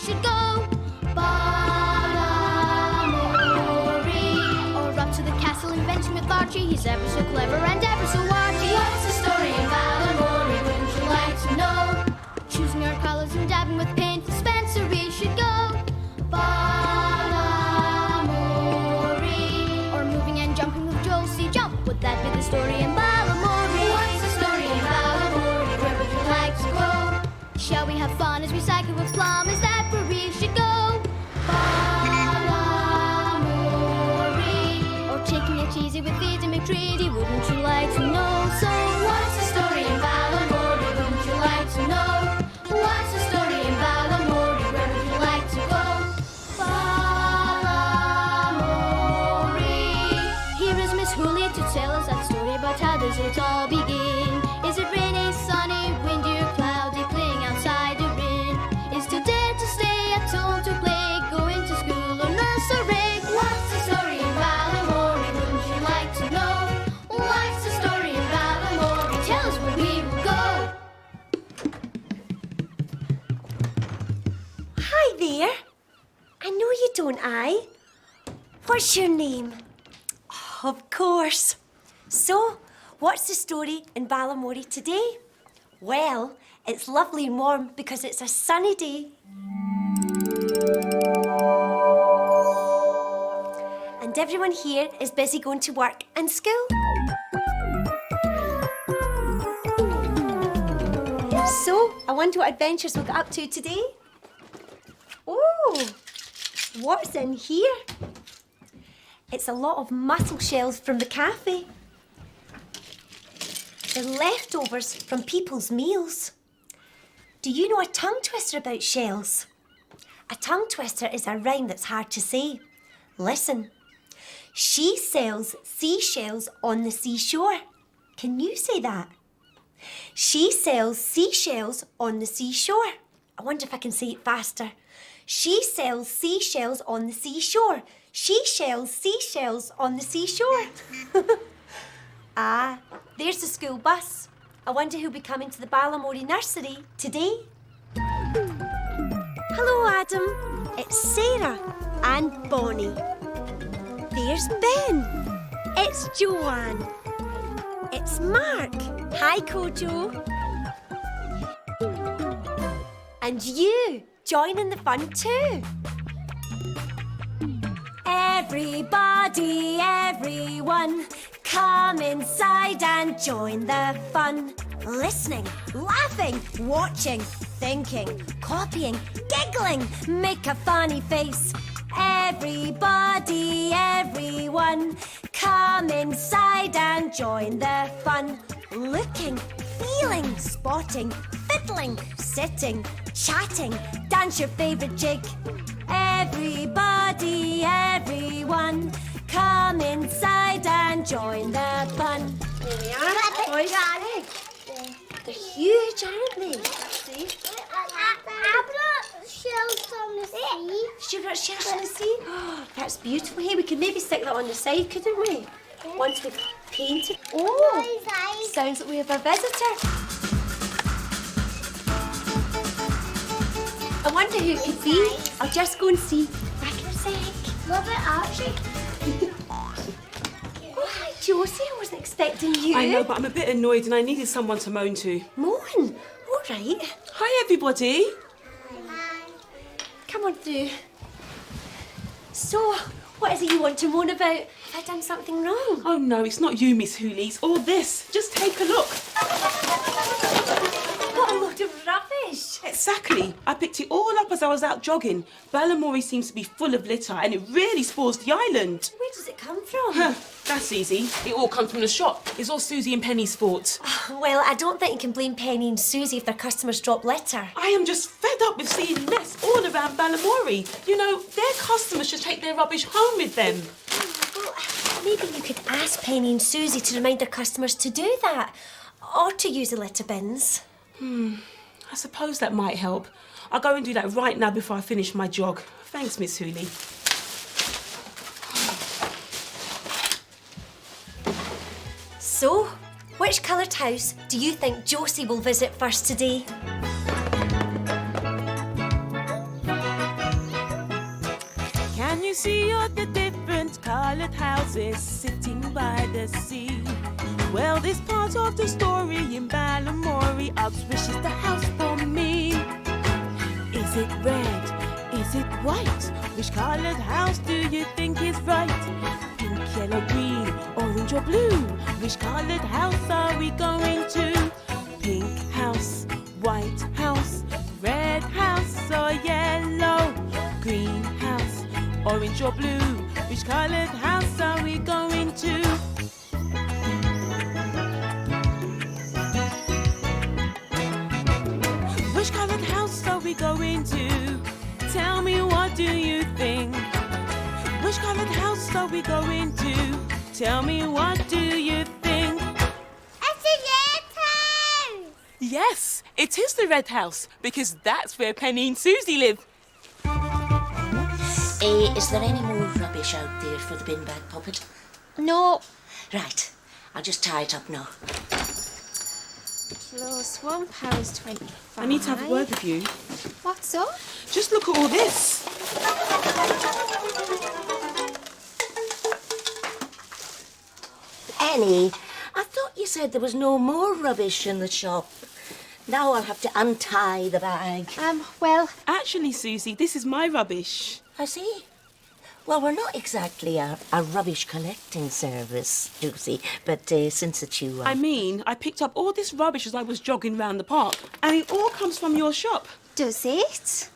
should go. Balamory. Or up to the castle inventing with Archie. He's ever so clever and ever so arty. What's the story in Balamory? Wouldn't you like to know? Choosing our colours and dabbing with paint. To Spencer we should go. Balamory. Or moving and jumping with Josie. Jump. Would that be the story in Balamory? What's the story in Balamory? Where would you like to go? Shall we have fun as we cycle with Plum? Is that where we should go? Balamory. Or taking it easy with Vita McTreaty. Wouldn't you like to know? So what's the story in Balamory? Wouldn't you like to know? What's the story in Balamory? Where would you like to go? Balamory. Here is Miss Hooley to tell us that story about how does it all begin. Is it rainy, sunny, windy or cloudy, playing outside or in? Is today to stay at home to play, going to school or nursery? What's the story in Balamory? Wouldn't you like to know? What's the story in Balamory? Tell us where we will go. Hi there. I know you don't, I. What's your name? Oh, of course. So, what's the story in Balamory today? Well, it's lovely and warm because it's a sunny day. And everyone here is busy going to work and school. So, I wonder what adventures we'll get up to today. Oh, what's in here? It's a lot of mussel shells from the cafe. They're leftovers from people's meals. Do you know a tongue twister about shells? A tongue twister is a rhyme that's hard to say. Listen. She sells seashells on the seashore. Can you say that? She sells seashells on the seashore. I wonder if I can say it faster. She sells seashells on the seashore. She sells seashells on the seashore. Ah, there's the school bus. I wonder who'll be coming to the Balamory nursery today. Hello, Adam. It's Sarah and Bonnie. There's Ben. It's Joanne. It's Mark. Hi, Kojo. And you, joining the fun too. Everybody, everyone, come inside and join the fun. Listening, laughing, watching, thinking, copying, giggling, make a funny face. Everybody, everyone, come inside and join the fun. Looking, feeling, spotting, fiddling, sitting, chatting, dance your favourite jig. Everybody, everyone, come inside and join the fun. There we are. Boys, they're huge, aren't they? See? I've got shells on the sea. You've got shells on the sea? Oh, that's beautiful. Hey, we could maybe stick that on the side, couldn't we? Once we've painted. Oh, sounds like we have a visitor. I wonder who it could be. I'll just go and see. Back in a sec. What about Archie? Oh, hi, Josie. I wasn't expecting you. I know, but I'm a bit annoyed and I needed someone to moan to. Moan? All right. Hi, everybody. Come on through. So, what is it you want to moan about? Have I done something wrong? Oh, no, it's not you, Miss Hooley. It's all this. Just take a look. What a load of rubbish. Exactly. I picked it all up as I was out jogging. Balamory seems to be full of litter and it really spoils the island. Where does it come from? That's easy. It all comes from the shop. It's all Susie and Penny's fault. Well, I don't think you can blame Penny and Susie if their customers drop litter. I am just fed up with seeing mess all around Balamory. You know, their customers should take their rubbish home with them. Well, maybe you could ask Penny and Susie to remind their customers to do that. Or to use the litter bins. I suppose that might help. I'll go and do that right now before I finish my jog. Thanks, Miss Hooley. So, which coloured house do you think Josie will visit first today? see all the different coloured houses sitting by the sea. Well, this part of the story in Balamory asks, which is the house for me? Is it red? Is it white? Which coloured house do you think is right? Pink, yellow, green, orange or blue? Which coloured house are we going to? Pink house, white house, red house or yellow? Green house, orange or blue? Which coloured house are we going to? Which coloured house are we going to? Tell me, what do you think? Which coloured house are we going to? Tell me, what do you think? It's a red house! Yes, it is the red house, because that's where Penny and Susie live. Is there any more rubbish out there for the bin bag puppet? No. Right, I'll just tie it up now. Plus £1.25. I need to have a word with you. What's up? Just look at all this. Annie, I thought you said there was no more rubbish in the shop. Now I'll have to untie the bag. Well, Actually, Susie, this is my rubbish. I see. Well, we're not exactly a rubbish collecting service, Lucy, but since it's you... I mean, I picked up all this rubbish as I was jogging round the park, and it all comes from your shop. does it?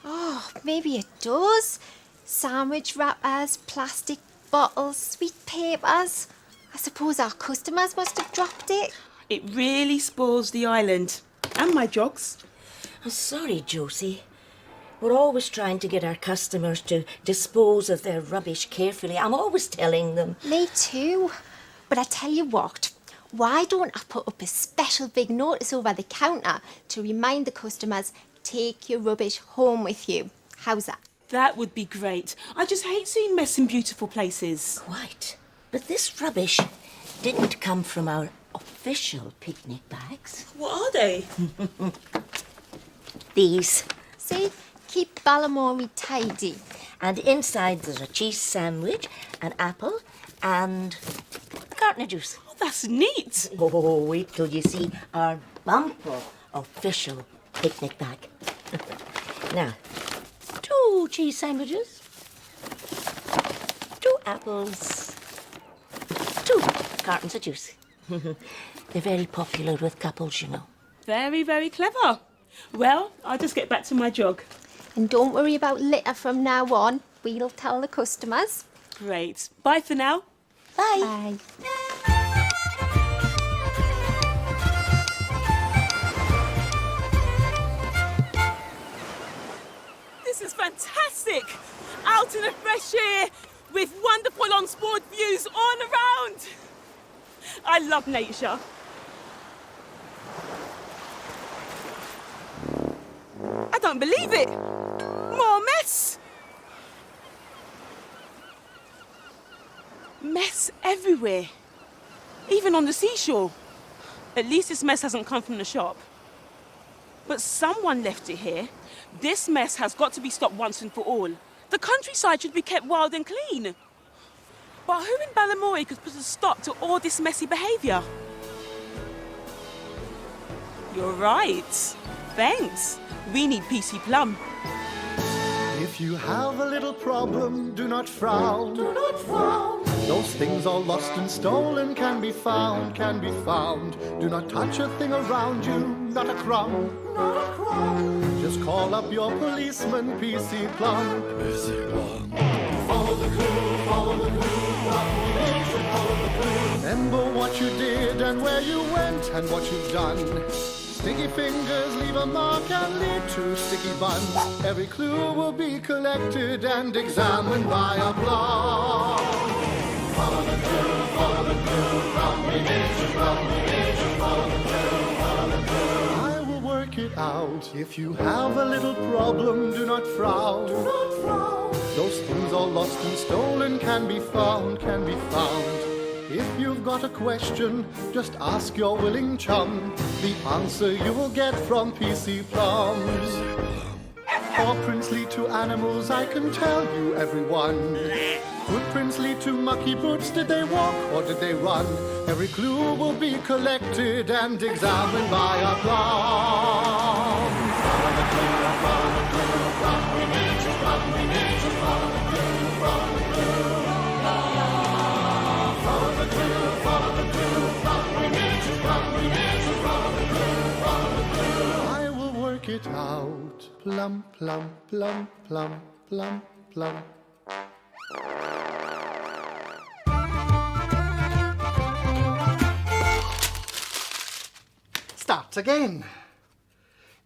Oh, maybe it does. Sandwich wrappers, plastic bottles, sweet papers. I suppose our customers must have dropped it. It really spoils the island. And my jogs. I'm sorry, Josie. We're always trying to get our customers to dispose of their rubbish carefully. I'm always telling them. Me too. But I tell you what, why don't I put up a special big notice over the counter to remind the customers, take your rubbish home with you. How's that? That would be great. I just hate seeing mess in beautiful places. Quite. But this rubbish didn't come from our official picnic bags. What are they? These. See? Keep Balamory tidy. And inside there's a cheese sandwich, an apple, and a carton of juice. Oh, that's neat. Oh, wait till you see our bumper official picnic bag. Now, 2 cheese sandwiches, 2 apples, 2 cartons of juice. They're very popular with couples, you know. Very, very clever. Well, I'll just get back to my jog. And don't worry about litter from now on. We'll tell the customers. Great. Bye for now. Bye. Bye. This is fantastic. Out in the fresh air with wonderful on-sport views all around. I love nature. I don't believe it. More mess. Mess everywhere. Even on the seashore. At least this mess hasn't come from the shop. But someone left it here. This mess has got to be stopped once and for all. The countryside should be kept wild and clean. But who in Balamory could put a stop to all this messy behaviour? You're right. Thanks. We need PC Plum. If you have a little problem, do not frown. Do not frown. Those things all lost and stolen can be found, can be found. Do not touch a thing around you, not a crumb, not a crumb. Just call up your policeman, PC Plum. PC Plum. Follow the clue, follow the clue. Follow the clue. Remember what you did and where you went and what you've done. Sticky fingers leave a mark and lead to sticky buns. Every clue will be collected and examined by a plum. Follow the clue, combination, follow the clue. I will work it out. If you have a little problem, do not frown. Do not frown. Those things all lost and stolen can be found, can be found. If you've got a question, just ask your willing chum. The answer you will get from PC Plum. Footprints lead to animals, I can tell you, everyone. Footprints lead to mucky boots. Did they walk or did they run? Every clue will be collected and examined by a clown. Follow the clue, follow the clue, from we need to, from we need to follow the clue, follow the clue. Follow the clue, follow the clue, from we need to, from we need to follow the clue, follow the clue. I will work it out. Plum, plum, plum, plum, plum, plum. Start again.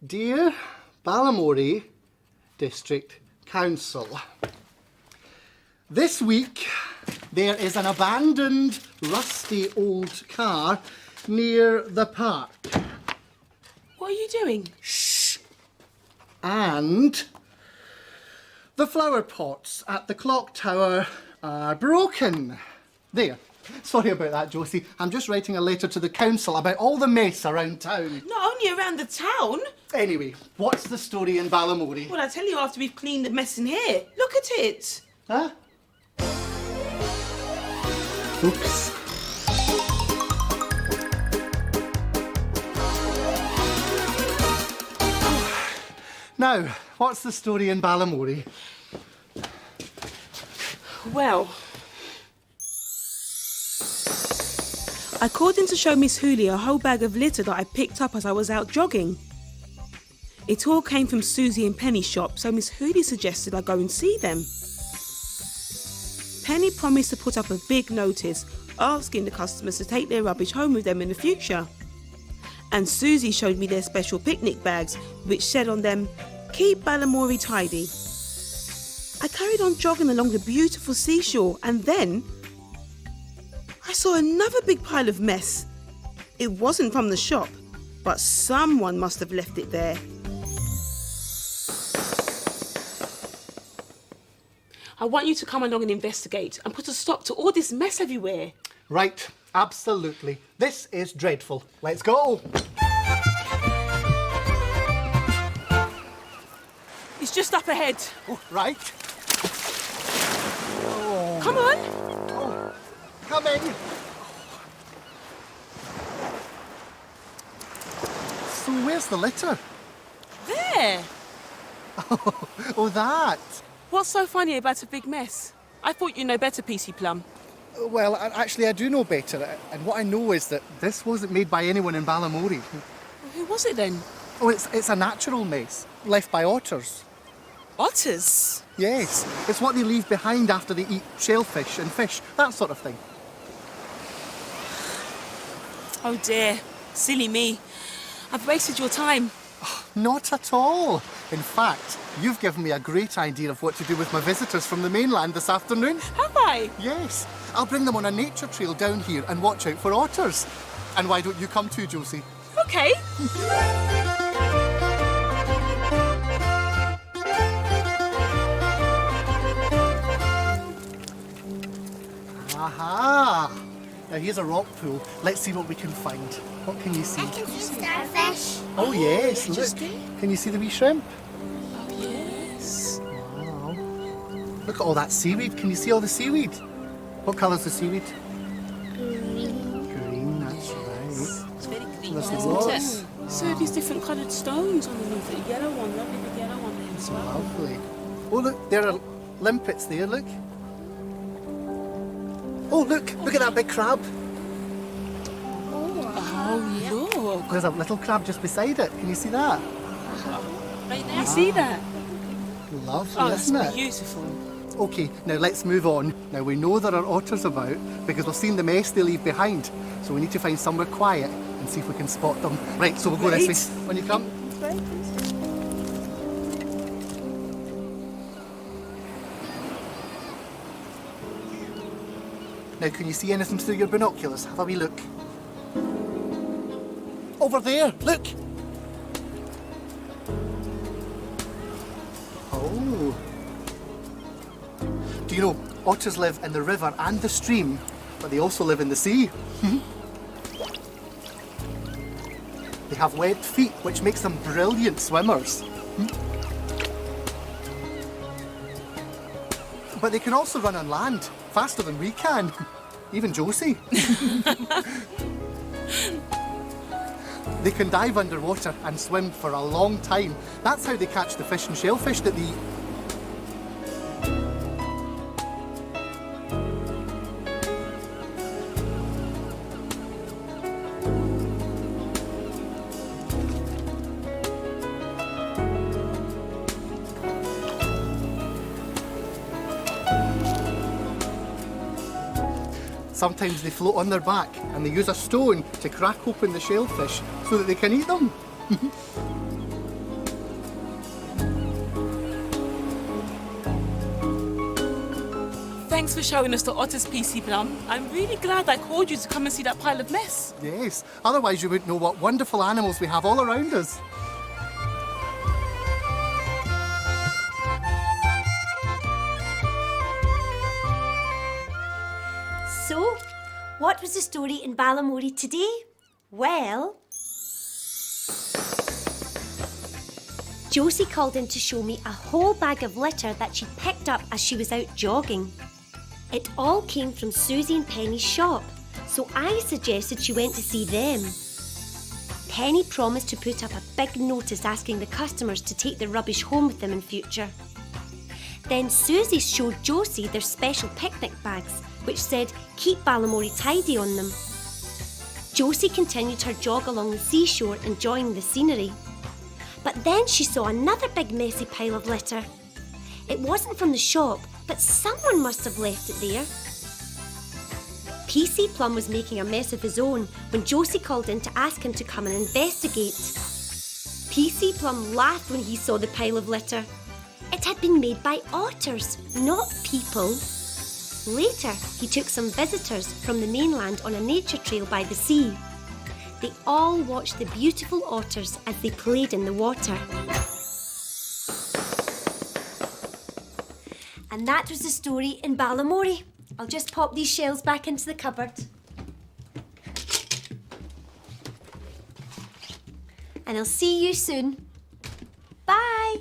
Dear Balamory District Council, this week there is an abandoned, rusty old car near the park. What are you doing? And the flower pots at the clock tower are broken. There. Sorry about that, Josie. I'm just writing a letter to the council about all the mess around town. Not only around the town. Anyway, what's the story in Balamory? Well, I'll tell you after we've cleaned the mess in here. Look at it. Huh? Oops. Now, what's the story in Balamory? Well, I called in to show Miss Hooley a whole bag of litter that I picked up as I was out jogging. It all came from Susie and Penny's shop, so Miss Hooley suggested I go and see them. Penny promised to put up a big notice asking the customers to take their rubbish home with them in the future. And Susie showed me their special picnic bags, which said on them, "Keep Balamory tidy." I carried on jogging along the beautiful seashore, and then I saw another big pile of mess. It wasn't from the shop, but someone must have left it there. I want you to come along and investigate and put a stop to all this mess everywhere. Right, absolutely. This is dreadful. Let's go. It's just up ahead. Oh, right. Come on. Oh, coming. So where's the litter? There. Oh, that. What's so funny about a big mess? I thought you know better, PC Plum. Well, actually, I do know better. And what I know is that this wasn't made by anyone in Balamory. Who was it then? Oh, it's a natural mess, left by otters. Otters? Yes, it's what they leave behind after they eat shellfish and fish, that sort of thing. Oh dear, silly me. I've wasted your time. Not at all. In fact, you've given me a great idea of what to do with my visitors from the mainland this afternoon. Have I? Yes, I'll bring them on a nature trail down here and watch out for otters. And why don't you come too, Josie? Okay. Aha! Now here's a rock pool. Let's see what we can find. What can you see? I can see starfish. Oh yes, look. Can you see the wee shrimp? Oh yes. Wow. Look at all that seaweed. Can you see all the seaweed? What colour's the seaweed? Green, that's right. It's very green, There's isn't lots. it? So these different coloured stones underneath it. Yellow one, lovely big yellow one there as well. Lovely. Oh look, there are limpets there, look. Oh look at that big crab. Oh look. There's a little crab just beside it. Can you see that? Right there. You see that? Lovely, Oh, that's isn't it? beautiful. Okay, now let's move on. Now we know there are otters about because we've seen the mess they leave behind. So we need to find somewhere quiet and see if we can spot them. Right, so we'll go this way. When you come. Now can you see anything through your binoculars? Have a wee look. Over there, look! Oh. Do you know, otters live in the river and the stream, but they also live in the sea. They have webbed feet, which makes them brilliant swimmers. But they can also run on land, faster than we can. Even Josie. They can dive underwater and swim for a long time. That's how they catch the fish and shellfish that they eat. Sometimes they float on their back and they use a stone to crack open the shellfish so that they can eat them. Thanks for showing us the otters, PC Plum. I'm really glad I called you to come and see that pile of mess. Yes, otherwise you wouldn't know what wonderful animals we have all around us. So, what was the story in Balamory today? Well, Josie called in to show me a whole bag of litter that she'd picked up as she was out jogging. It all came from Susie and Penny's shop, so I suggested she went to see them. Penny promised to put up a big notice asking the customers to take the rubbish home with them in future. Then Susie showed Josie their special picnic bags, which said, "Keep Balamory tidy" on them. Josie continued her jog along the seashore, enjoying the scenery. But then she saw another big messy pile of litter. It wasn't from the shop, but someone must have left it there. PC Plum was making a mess of his own when Josie called in to ask him to come and investigate. PC Plum laughed when he saw the pile of litter. It had been made by otters, not people. Later, he took some visitors from the mainland on a nature trail by the sea. They all watched the beautiful otters as they played in the water. And that was the story in Balamory. I'll just pop these shells back into the cupboard. And I'll see you soon. Bye!